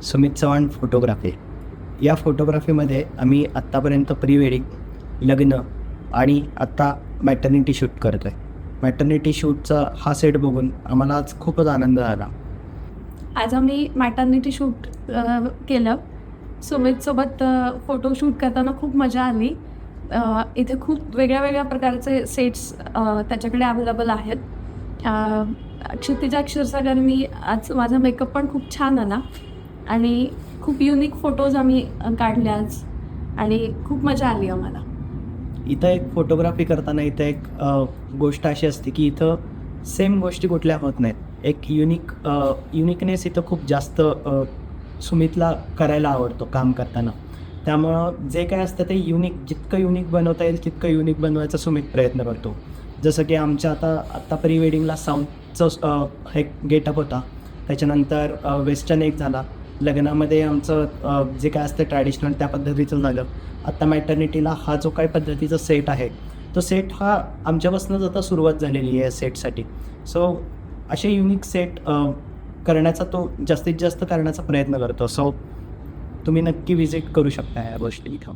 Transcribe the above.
Sumit Chavan photography. या फोटोग्राफीमध्ये आम्ही आत्तापर्यंत प्री वेडिंग, लग्न आणि आत्ता मॅटर्निटी शूट करतो आहे. मॅटर्निटी शूटचा हा सेट बघून आम्हाला आज खूपच आनंद झाला. आज आम्ही मॅटर्निटी शूट केलं. सुमितसोबत फोटोशूट करताना खूप मजा आली. इथे खूप वेगळ्या वेगळ्या प्रकारचे सेट्स त्याच्याकडे अवेलेबल आहेत. क्षितिजा अक्षरशः मी आज माझा मेकअप पण खूप छान आला आणि खूप युनिक फोटोज आम्ही काढले आज आणि खूप मजा आली आम्हाला. इथं एक फोटोग्राफी करताना इथं एक गोष्ट अशी असते की इथं सेम गोष्टी कुठल्या होत नाहीत. एक युनिकनेस इथं खूप जास्त सुमितला करायला आवडतो काम करताना. त्यामुळं जे काय असतं ते जितकं युनिक बनवता येईल तितकं युनिक बनवायचा सुमित प्रयत्न करतो. जसं की आमच्या आत्ता प्री वेडिंगला साऊथचं एक गेटअप होता, त्याच्यानंतर वेस्टर्न एक झाला, लग्नामध्ये आमचं जे काय असतं ट्रॅडिशनल त्या पद्धतीचं झालं. आत्ता मॅटर्निटीला हा जो काही पद्धतीचा सेट आहे तो सेट हा आमच्यापासूनच आता सुरुवात झालेली आहे सेटसाठी. सो असे युनिक सेट करण्याचा तो जास्तीत जास्त करण्याचा प्रयत्न करतो. सो तुम्ही नक्की विजिट करू शकता या गोष्टी इथं.